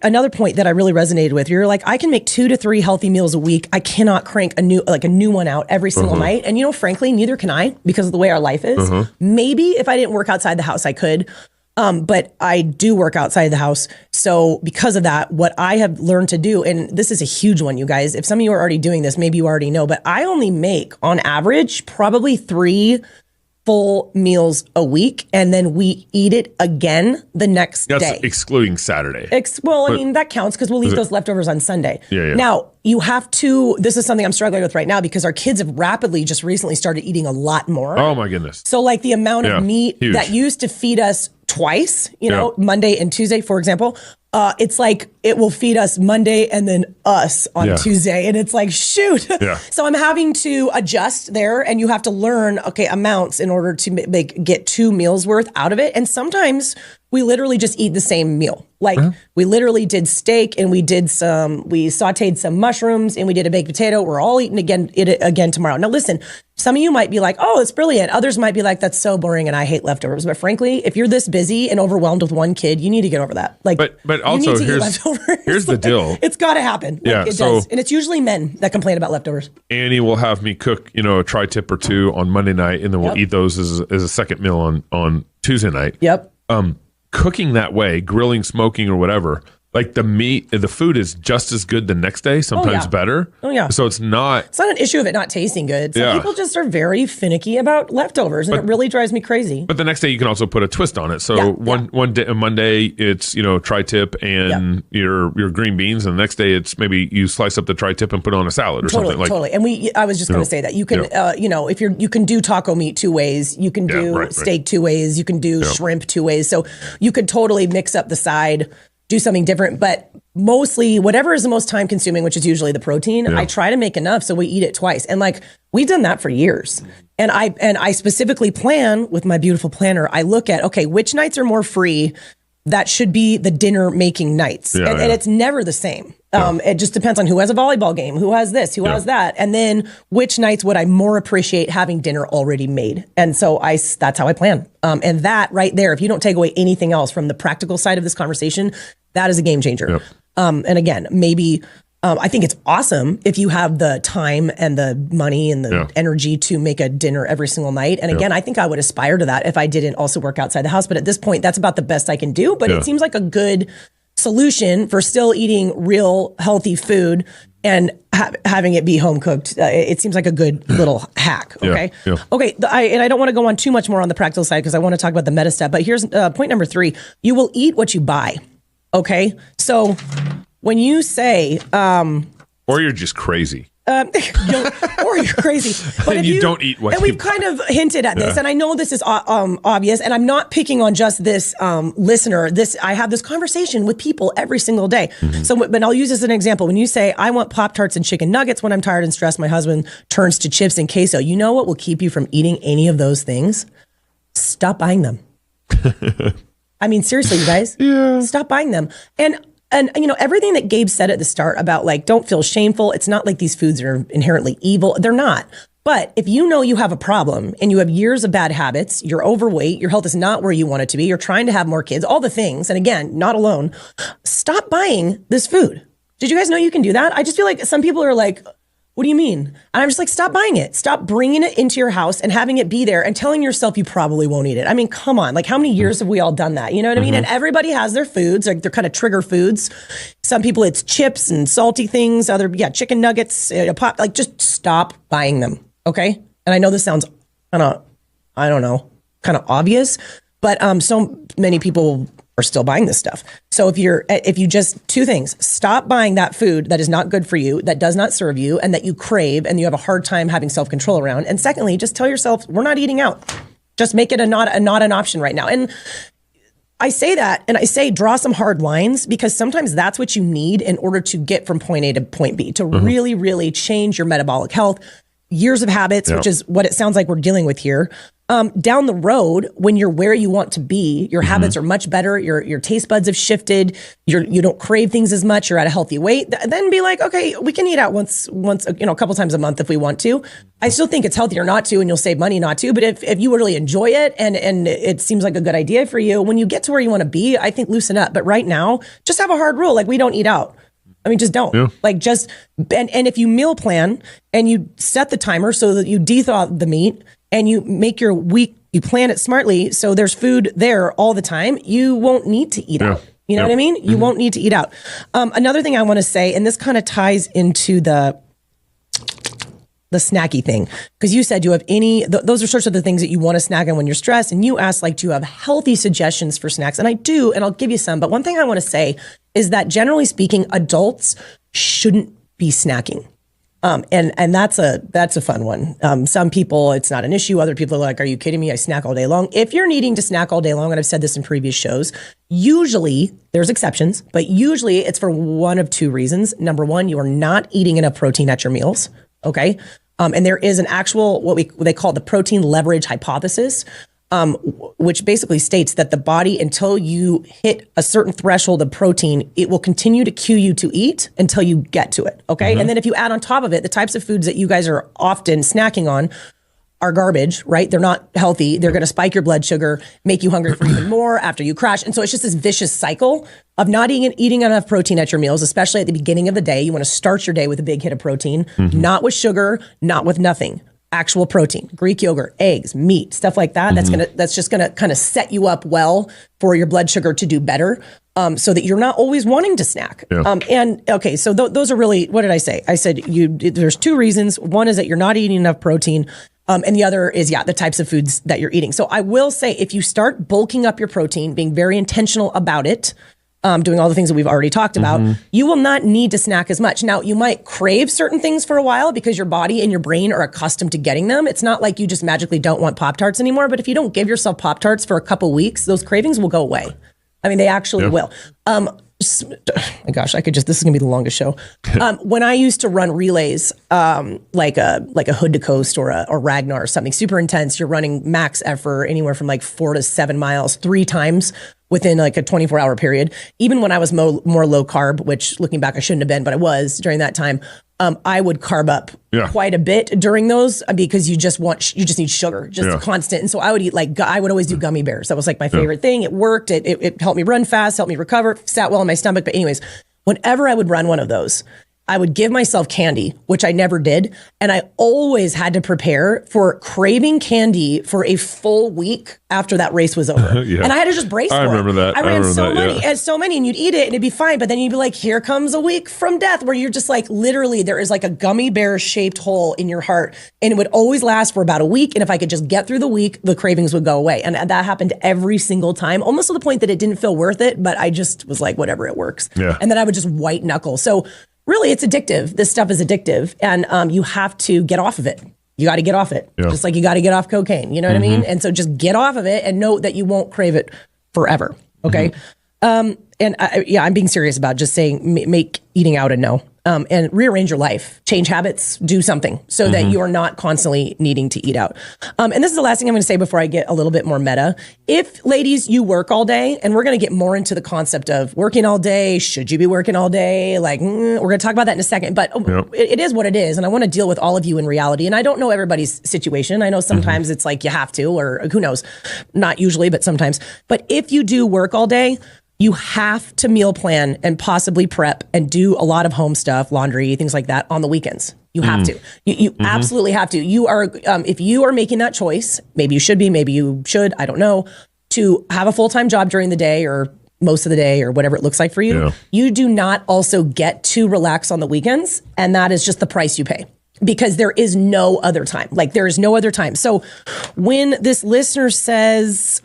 Another point that I really resonated with. You're like, I can make 2 to 3 healthy meals a week. I cannot crank a new one out every single night. And frankly, neither can I, because of the way our life is. Maybe if I didn't work outside the house, I could. But I do work outside the house. So because of that, what I have learned to do, and this is a huge one, you guys, if some of you are already doing this, maybe you already know, but I only make on average probably 3 full meals a week, and then we eat it again the next day. That's excluding Saturday. I mean, that counts because we'll eat those leftovers on Sunday. Now, you have to, this is something I'm struggling with right now because our kids have rapidly just recently started eating a lot more. Oh my goodness. So like the amount of meat that used to feed us twice, Monday and Tuesday, for example, it's like it will feed us Monday and then us on Tuesday. And it's like, shoot. Yeah. So I'm having to adjust there, and you have to learn, amounts in order to get 2 meals worth out of it. And sometimes we literally just eat the same meal. Like we literally did steak, and we sauteed some mushrooms, and we did a baked potato. We're all eating it again tomorrow. Now listen, some of you might be like, oh, it's brilliant. Others might be like, that's so boring and I hate leftovers. But frankly, if you're this busy and overwhelmed with one kid, you need to get over that. Like, but also here's the deal. It's got to happen. It does. And it's usually men that complain about leftovers. Annie will have me cook, a tri-tip or 2 on Monday night, and then we'll eat those as a second meal on Tuesday night. Yep. Cooking that way, grilling, smoking, or whatever, like the food is just as good the next day, sometimes better. Oh yeah. So it's not an issue of it not tasting good. Some people just are very finicky about leftovers, and it really drives me crazy. But the next day you can also put a twist on it. So one day, Monday, it's tri-tip and your green beans, and the next day it's maybe you slice up the tri-tip and put it on a salad or something. Totally. And I was just going to say that you can, if you can do taco meat 2 ways, you can do steak 2 ways, you can do shrimp 2 ways. So you could totally mix up the side, do something different, but mostly whatever is the most time consuming, which is usually the protein, I try to make enough so we eat it twice. And like we've done that for years. And I specifically plan with my beautiful planner. I look at, which nights are more free? That should be the dinner making nights. And it's never the same. It just depends on who has a volleyball game, who has this, who has that. And then which nights would I more appreciate having dinner already made? And so that's how I plan. And that right there, if you don't take away anything else from the practical side of this conversation, that is a game changer. Yep. And again, maybe I think it's awesome if you have the time and the money and the energy to make a dinner every single night. And again, I think I would aspire to that if I didn't also work outside the house. But at this point, that's about the best I can do. But it seems like a good solution for still eating real healthy food and having it be home cooked. It seems like a good little hack. Okay. Okay. And I don't want to go on too much more on the practical side because I want to talk about the meta step. But here's point number 3. You will eat what you buy. Okay. So when you say, or you're just crazy. Or you're crazy. But and you don't eat what and we've kind of hinted at this, and I know this is obvious, and I'm not picking on just this listener. I have this conversation with people every single day. So, but I'll use this as an example. When you say, I want Pop-Tarts and chicken nuggets when I'm tired and stressed, my husband turns to chips and queso. You know what will keep you from eating any of those things? Stop buying them. I mean, seriously, you guys. Stop buying them. And everything that Gabe said at the start about like, don't feel shameful. It's not like these foods are inherently evil. They're not. But if you know you have a problem and you have years of bad habits, you're overweight, your health is not where you want it to be, you're trying to have more kids, all the things. And again, not alone. Stop buying this food. Did you guys know you can do that? I just feel like some people are like, what do you mean? And I'm just like, stop buying it. Stop bringing it into your house and having it be there and telling yourself you probably won't eat it. I mean, come on. Like, how many years have we all done that? You know what I mean? And everybody has their foods, like they're kind of trigger foods. Some people it's chips and salty things. Chicken nuggets, pop. Like, just stop buying them. Okay. And I know this sounds kind of, I don't know, kind of obvious, but so many people are still buying this stuff. So if you just 2 things, stop buying that food that is not good for you, that does not serve you, and that you crave, and you have a hard time having self-control around. And secondly, just tell yourself, we're not eating out. Just make it not an option right now. And I say that, and I say draw some hard lines, because sometimes that's what you need in order to get from point A to point B, to really, really change your metabolic health. Years of habits, which is what it sounds like we're dealing with here. Down the road, when you're where you want to be, your habits are much better. Your taste buds have shifted. You don't crave things as much. You're at a healthy weight. Then be like, okay, we can eat out once, a couple times a month if we want to. I still think it's healthier not to, and you'll save money not to. But if you really enjoy it and it seems like a good idea for you, when you get to where you want to be, I think loosen up. But right now, just have a hard rule. Like, we don't eat out. I mean, just don't. Like, and if you meal plan and you set the timer so that you de-thaw the meat and you make your week, you plan it smartly so there's food there all the time, you won't need to eat out. You know what I mean? You won't need to eat out. Another thing I want to say, and this kind of ties into the snacky thing, because you said you have those are sorts of the things that you want to snack on when you're stressed. And you asked, like, do you have healthy suggestions for snacks? And I do, and I'll give you some. But one thing I want to say is that generally speaking, adults shouldn't be snacking. And that's a fun one. Some people, it's not an issue. Other people are like, are you kidding me? I snack all day long. If you're needing to snack all day long, and I've said this in previous shows, usually there's exceptions, but usually it's for one of two reasons. Number one, you are not eating enough protein at your meals. Okay. And there is an actual, what they call the protein leverage hypothesis, which basically states that the body, until you hit a certain threshold of protein, it will continue to cue you to eat until you get to it. Okay. And then if you add on top of it, the types of foods that you guys are often snacking on are garbage, right? They're not healthy. They're going to spike your blood sugar, make you hungry for even more after you crash. And so it's just this vicious cycle of not eating enough protein at your meals, especially at the beginning of the day. You want to start your day with a big hit of protein, not with sugar, not with nothing. Actual protein, Greek yogurt, eggs, meat, stuff like that. That's just gonna kind of set you up well for your blood sugar to do better, so that you're not always wanting to snack. And okay, so those are really, what did I say? I said there's two reasons. One is that you're not eating enough protein, and the other is the types of foods that you're eating. So I will say, if you start bulking up your protein, being very intentional about it, doing all the things that we've already talked about, you will not need to snack as much. Now, you might crave certain things for a while because your body and your brain are accustomed to getting them. It's not like you just magically don't want Pop-Tarts anymore, but if you don't give yourself Pop-Tarts for a couple weeks, those cravings will go away. I mean, they actually will. My gosh, this is gonna be the longest show. When I used to run relays, like a Hood to Coast or Ragnar or something super intense, you're running max effort anywhere from like 4 to 7 miles 3 times within like a 24-hour period. Even when I was more low carb, which looking back I shouldn't have been, but I was during that time. I would carb up quite a bit during those because you just need sugar, constant. And so I would eat I would always do gummy bears. That was like my favorite thing. It worked. It helped me run fast, helped me recover, sat well in my stomach. But anyways, whenever I would run one of those, I would give myself candy, which I never did. And I always had to prepare for craving candy for a full week after that race was over. And I had to just brace for it. I remember that. I ran so many and you'd eat it and it'd be fine. But then you'd be like, here comes a week from death, where you're just like, literally there is like a gummy bear shaped hole in your heart. And it would always last for about a week. And if I could just get through the week, the cravings would go away. And that happened every single time, almost to the point that it didn't feel worth it. But I just was like, whatever, it works. And then I would just white knuckle. So really, it's addictive. This stuff is addictive, and you have to get off of it. You got to get off it, just like you got to get off cocaine. You know what I mean? And so just get off of it and know that you won't crave it forever. Okay. And I'm being serious about just saying make eating out a no. And rearrange your life, change habits, do something so that you are not constantly needing to eat out. And this is the last thing I'm going to say before I get a little bit more meta. If, ladies, you work all day, and we're going to get more into the concept of working all day, should you be working all day? We're going to talk about that in a second, but it is what it is. And I want to deal with all of you in reality. And I don't know everybody's situation. I know sometimes it's like you have to, or who knows, not usually, but sometimes. But if you do work all day, you have to meal plan and possibly prep and do a lot of home stuff, laundry, things like that on the weekends. You have to. You absolutely have to. You are, if you are making that choice, maybe you should be, maybe you should, I don't know, to have a full-time job during the day or most of the day or whatever it looks like for you, you do not also get to relax on the weekends. And that is just the price you pay. Because there is no other time. There is no other time. So when this listener says,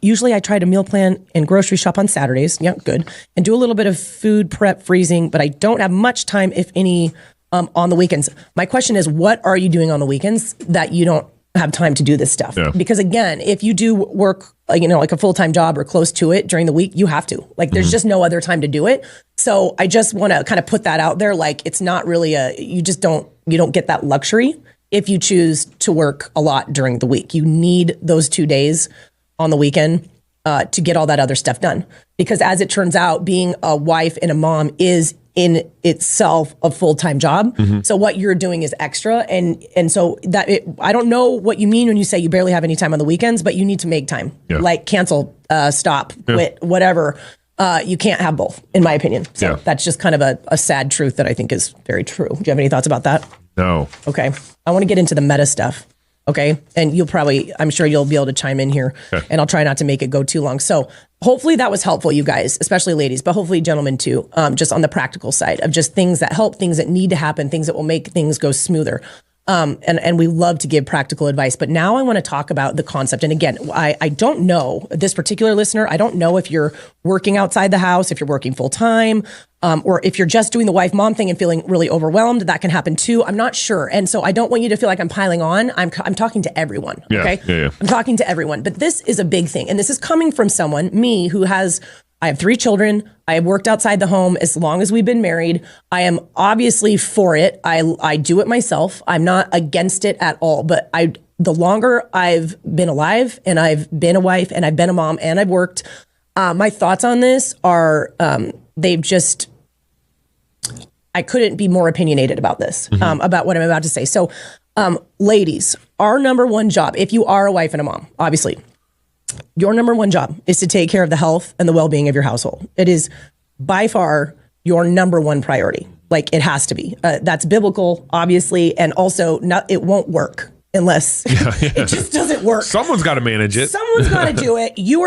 usually I try to meal plan and grocery shop on Saturdays. Yeah, good. And do a little bit of food prep freezing, but I don't have much time, if any, on the weekends. My question is, what are you doing on the weekends that you don't have time to do this stuff? Because again, if you do work, like a full-time job or close to it during the week, you have to. There's just no other time to do it. So I just want to kind of put that out there. It's not really you don't get that luxury if you choose to work a lot during the week. You need those 2 days on the weekend to get all that other stuff done. Because as it turns out, being a wife and a mom is in itself a full-time job. So what you're doing is extra. And so I don't know what you mean when you say you barely have any time on the weekends, but you need to make time. Cancel, stop, quit, whatever. You can't have both, in my opinion. So that's just kind of a sad truth that I think is very true. Do you have any thoughts about that? No. Okay. I want to get into the meta stuff. Okay. And I'm sure you'll be able to chime in here, and I'll try not to make it go too long. So hopefully that was helpful, you guys, especially ladies, but hopefully gentlemen too, just on the practical side of just things that help, things that need to happen, things that will make things go smoother. And we love to give practical advice. But now I want to talk about the concept. And again, I don't know this particular listener. I don't know if you're working outside the house, if you're working full time, or if you're just doing the wife mom thing and feeling really overwhelmed. That can happen too. I'm not sure. And so I don't want you to feel like I'm piling on. I'm talking to everyone. Okay. Yeah. I'm talking to everyone. But this is a big thing. And this is coming from someone, me, I have 3 children. I have worked outside the home as long as we've been married. I am obviously for it. I do it myself. I'm not against it at all. But the longer I've been alive and I've been a wife and I've been a mom and I've worked, my thoughts on this are I couldn't be more opinionated about this, about what I'm about to say. So, ladies, our number one job, if you are a wife and a mom, obviously, your number one job is to take care of the health and the well-being of your household. It is by far your number one priority. Like it has to be. That's biblical, obviously, and also it won't work unless it just doesn't work. Someone's got to manage it. Someone's got to do it. You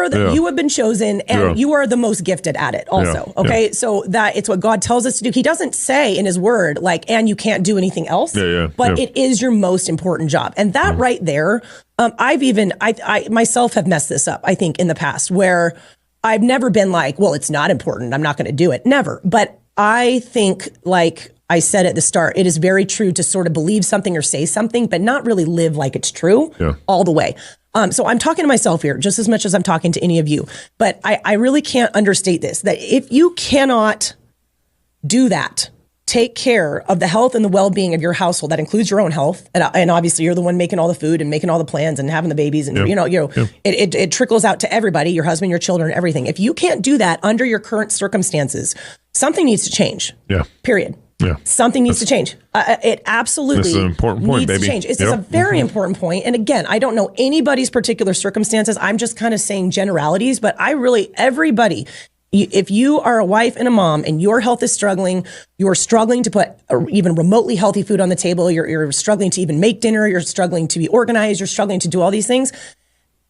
have been chosen, and you are the most gifted at it also. Okay. So that it's what God tells us to do. He doesn't say in his word, like, and you can't do anything else, but it is your most important job. And that right there, I myself have messed this up, I think, in the past, where I've never been like, well, it's not important, I'm not going to do it. Never. But I think, like I said at the start, it is very true to sort of believe something or say something, but not really live like it's true all the way. So I'm talking to myself here just as much as I'm talking to any of you. But I really can't understate this, that if you cannot do that, take care of the health and the well-being of your household, that includes your own health. And obviously you're the one making all the food and making all the plans and having the babies. And, it trickles out to everybody, your husband, your children, everything. If you can't do that under your current circumstances, something needs to change. Period. Yeah. Something needs to change. It absolutely this is an important point, needs to change. It's a very important point. And again, I don't know anybody's particular circumstances. I'm just kind of saying generalities, but everybody, if you are a wife and a mom and your health is struggling, you're struggling to put even remotely healthy food on the table, you're struggling to even make dinner, you're struggling to be organized, you're struggling to do all these things,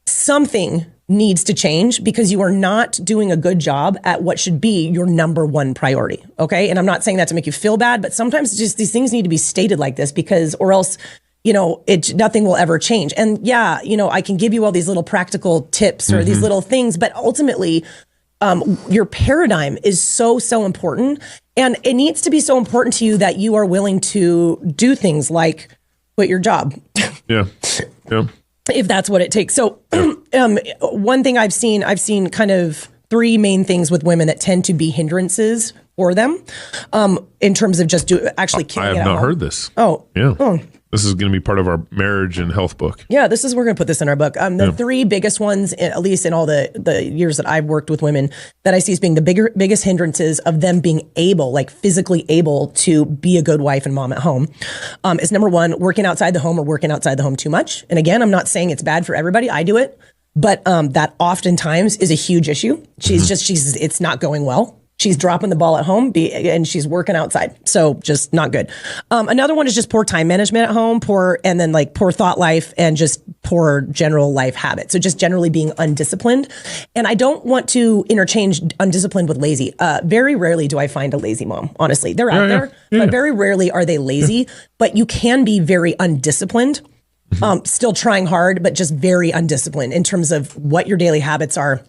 something needs to change because you are not doing a good job at what should be your number one priority. Okay. And I'm not saying that to make you feel bad, but sometimes just these things need to be stated like this or else, nothing will ever change. And I can give you all these little practical tips or these little things, but ultimately, your paradigm is so important, and it needs to be so important to you that you are willing to do things like quit your job. If that's what it takes. So one thing I've seen kind of 3 main things with women that tend to be hindrances for them in terms of just actually killing it. I have not heard this. Oh. Yeah. Oh. This is going to be part of our marriage and health book. Yeah, we're going to put this in our book. The 3 biggest ones, at least in all the years that I've worked with women, that I see as being the biggest hindrances of them being able, like physically able to be a good wife and mom at home, is number 1, working outside the home or working outside the home too much. And again, I'm not saying it's bad for everybody. I do it, but that oftentimes is a huge issue. It's not going well. She's dropping the ball at home and she's working outside. So just not good. Another one is just poor time management at home, poor thought life and just poor general life habits. So just generally being undisciplined. And I don't want to interchange undisciplined with lazy. Very rarely do I find a lazy mom, honestly. They're out there, but very rarely are they lazy. But you can be very undisciplined, still trying hard, but just very undisciplined in terms of what your daily habits are,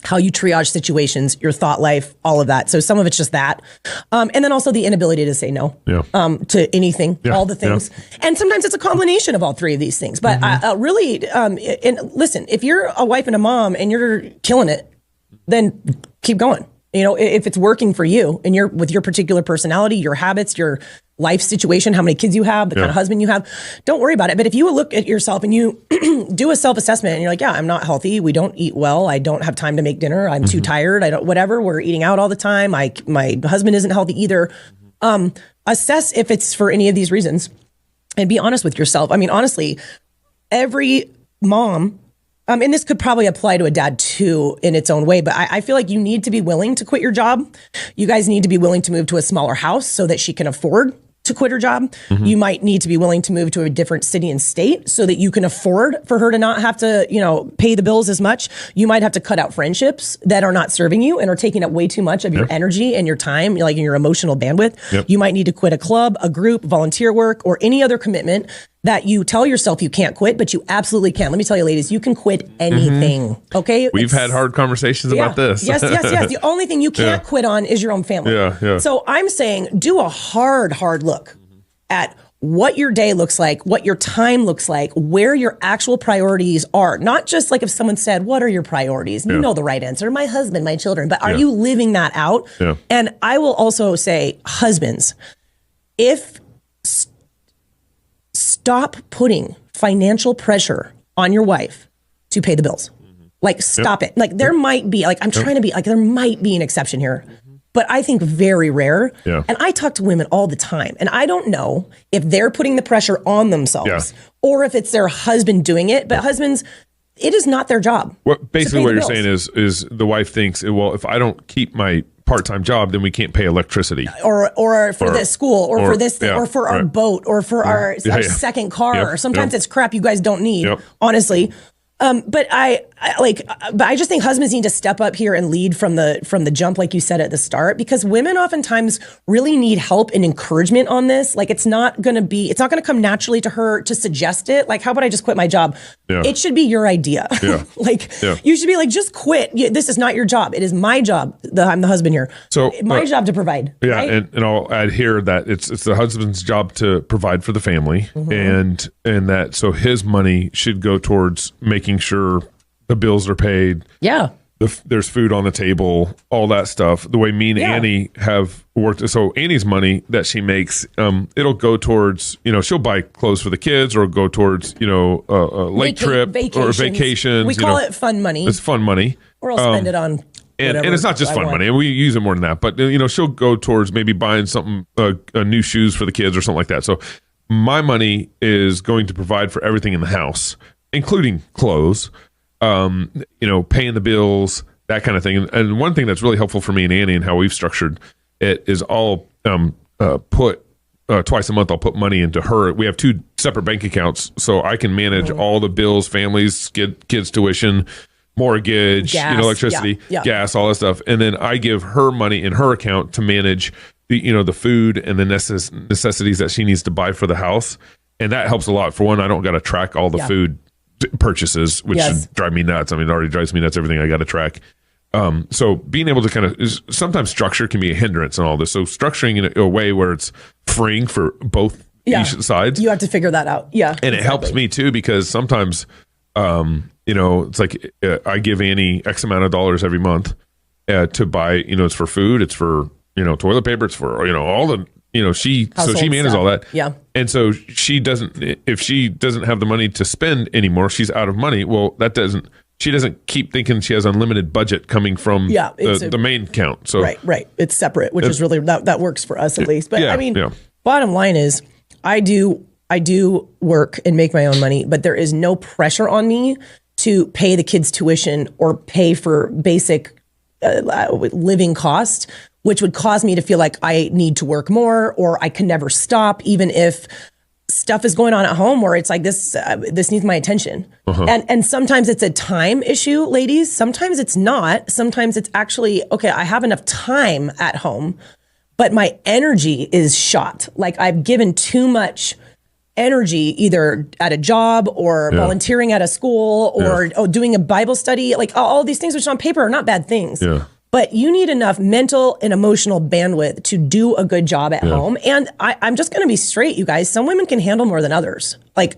how you triage situations, your thought life, all of that. So some of it's just that. And then also the inability to say no to anything, all the things. And sometimes it's a combination of all 3 of these things. But really, and listen, if you're a wife and a mom and you're killing it, then keep going. If it's working for you and you're with your particular personality, your habits, your life situation, how many kids you have, the kind of husband you have, don't worry about it. But if you look at yourself and you do a self-assessment and you're like, I'm not healthy. We don't eat well. I don't have time to make dinner. I'm too tired. We're eating out all the time. My husband isn't healthy either. Assess if it's for any of these reasons and be honest with yourself. I mean, honestly, every mom, and this could probably apply to a dad too in its own way, but I feel like you need to be willing to quit your job. You guys need to be willing to move to a smaller house so that she can afford to quit her job. You might need to be willing to move to a different city and state so that you can afford for her to not have to, pay the bills as much. You might have to cut out friendships that are not serving you and are taking up way too much of your energy and your time, like your emotional bandwidth. You might need to quit a club, a group, volunteer work, or any other commitment that you tell yourself you can't quit, but you absolutely can. Let me tell you, ladies, you can quit anything. Okay. We've had hard conversations about this. Yes. The only thing you can't quit on is your own family. So I'm saying do a hard look at what your day looks like, what your time looks like, where your actual priorities are. Not just like if someone said, what are your priorities? You know the right answer, my husband, my children, but are you living that out? And I will also say, husbands, stop putting financial pressure on your wife to pay the bills. Like, stop it. Like, there might be, like, I'm trying to be, like, there might be an exception here, but I think very rare. And I talk to women all the time, and I don't know if they're putting the pressure on themselves or if it's their husband doing it. But husbands, it is not their job. Well, basically, what you're saying is the wife thinks, well, if I don't keep my part-time job, then we can't pay electricity, or for this school, or for this thing, or for our boat, or for our second car. Or sometimes it's crap you guys don't need, honestly. But I just think husbands need to step up here and lead from the jump, like you said at the start, because women oftentimes really need help and encouragement on this. Like, it's not going to come naturally to her to suggest it. Like, how about I just quit my job? It should be your idea. You should be like, just quit. This is not your job. It is my job. I'm the husband here. So my job to provide. Right? And I'll add here that it's the husband's job to provide for the family, and that so his money should go towards making sure the bills are paid. There's food on the table, all that stuff. The way me and Annie have worked. So Annie's money that she makes, it'll go towards, she'll buy clothes for the kids, or go towards, a lake trip or vacations. We call it fun money. It's fun money. Or I'll spend it on and it's not just fun money. We use it more than that. But, she'll go towards maybe buying something, new shoes for the kids or something like that. So my money is going to provide for everything in the house, including clothes, paying the bills, that kind of thing. And one thing that's really helpful for me and Annie and how we've structured it is I'll put twice a month, I'll put money into her. We have two separate bank accounts, so I can manage all the bills, families, kids' tuition, mortgage, gas, electricity, gas, all that stuff. And then I give her money in her account to manage the food and the necessities that she needs to buy for the house. And that helps a lot. For one, I don't got to track all the food purchases, which should drive me nuts. I mean, it already drives me nuts, everything I got to track. So being able to kind of, sometimes structure can be a hindrance in all this. So structuring in a way where it's freeing for both each sides. You have to figure that out. And it helps me too, because sometimes, it's like I give Annie X amount of dollars every month to buy, it's for food, it's for, toilet paper, it's for, all the, she manages all that. And so if she doesn't have the money to spend anymore, she's out of money. Well, she doesn't keep thinking she has unlimited budget coming from the main account. So right. It's separate, which is really, that works for us at least. But bottom line is I do work and make my own money, but there is no pressure on me to pay the kids' tuition or pay for basic living cost, which would cause me to feel like I need to work more, or I can never stop, even if stuff is going on at home where it's like this needs my attention. And sometimes it's a time issue, ladies. Sometimes it's not. Sometimes it's actually, okay, I have enough time at home, but my energy is shot. Like, I've given too much energy either at a job or volunteering at a school or doing a Bible study. Like, all these things, which on paper are not bad things. But you need enough mental and emotional bandwidth to do a good job at home. And I'm just going to be straight, you guys. Some women can handle more than others. Like,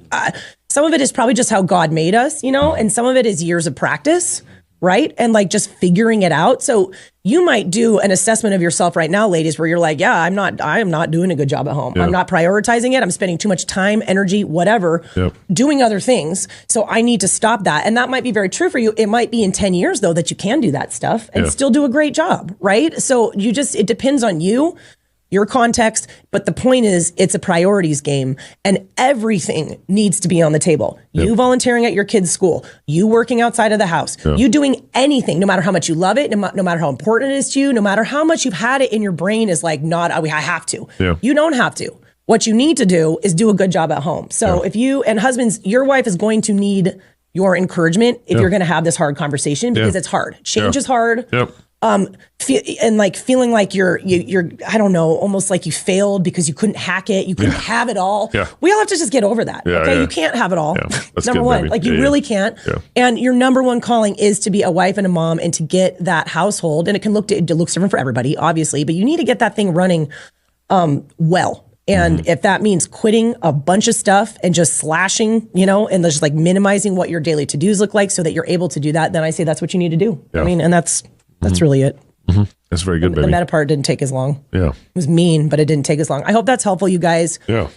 some of it is probably just how God made us, and some of it is years of practice, right? And like just figuring it out. So you might do an assessment of yourself right now, ladies, where you're like, I am not doing a good job at home. I'm not prioritizing it. I'm spending too much time, energy, whatever, doing other things. So I need to stop that. And that might be very true for you. It might be in 10 years though, that you can do that stuff and still do a great job. Right. So it depends on you, your context, but the point is it's a priorities game, and everything needs to be on the table. You volunteering at your kid's school, you working outside of the house, you doing anything, no matter how much you love it, no matter how important it is to you, no matter how much you've had it in your brain is like, I have to. You don't have to. What you need to do is do a good job at home. So if you, and husbands, your wife is going to need your encouragement if you're going to have this hard conversation, because it's hard. Change is hard. Yep. And like feeling like you're, I don't know, almost like you failed because you couldn't hack it. You couldn't have it all. Yeah. We all have to just get over that. Okay. You can't have it all. Yeah. That's number good, one, baby. like you really can't. Yeah. And your number one calling is to be a wife and a mom and to get that household. And it looks different for everybody, obviously, but you need to get that thing running, well. And if that means quitting a bunch of stuff and just slashing, and just like minimizing what your daily to-dos look like so that you're able to do that, then I say that's what you need to do. Yeah. I mean, and that's really it. That's very good, baby. The meta part didn't take as long. Yeah. It was mean, but it didn't take as long. I hope that's helpful, you guys. Yeah.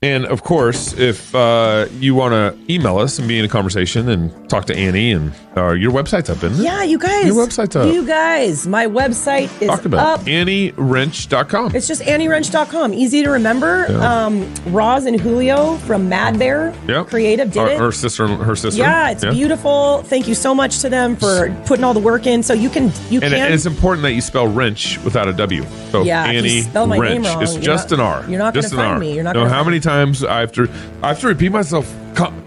And of course, if you want to email us and be in a conversation and talk to Annie, and your website's up, isn't it? Yeah, you guys. Your website's up. You guys, my website is Talk about up. AnnieWrench.com. It's just AnnieWrench.com. Easy to remember. Yeah. Roz and Julio from Mad Bear Creative did it. Her sister. Yeah, it's beautiful. Thank you so much to them for putting all the work in. So you can. And it's important that you spell wrench without a W. So Annie if you spell my Wrench. name wrong, It's just an R. You're not going to find me. You're not going to. How many times I have to repeat myself?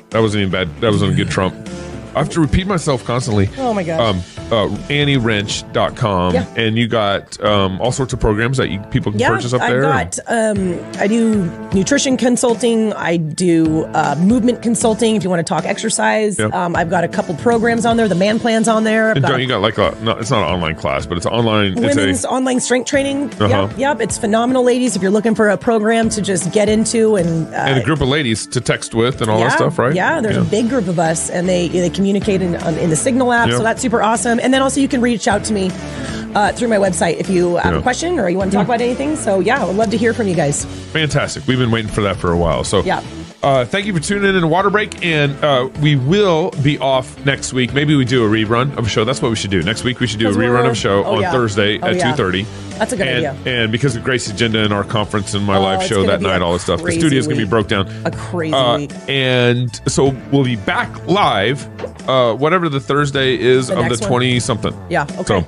That wasn't even bad. That wasn't a good Trump. I have to repeat myself constantly. Oh my gosh. AnnieWrench.com. Yeah. And you got all sorts of programs that people can purchase up there. I do nutrition consulting. I do movement consulting if you want to talk exercise. Yep. I've got a couple programs on there. The Man Plan's on there. And don't you got like it's not an online class, but it's online. Women's online strength training. Yep. It's phenomenal, ladies, if you're looking for a program to just get into and a group of ladies to text with and all that stuff, right? Yeah, there's a big group of us, and they communicate in the Signal app, so that's super awesome. And then also you can reach out to me through my website if you have a question or you want to talk about anything. So I would love to hear from you guys. Fantastic. We've been waiting for that for a while. So thank you for tuning in Water Break, and we will be off next week. Maybe we do a rerun of a show. That's what we should do. Next week we should do a rerun of a show on Thursday at 2:30. That's a good idea. And because of Grace's agenda and our conference and my live show that night, all this stuff, the studio's going to be broke down. A crazy week. And so we'll be back live, whatever the Thursday is of the 20-something. Yeah, okay. So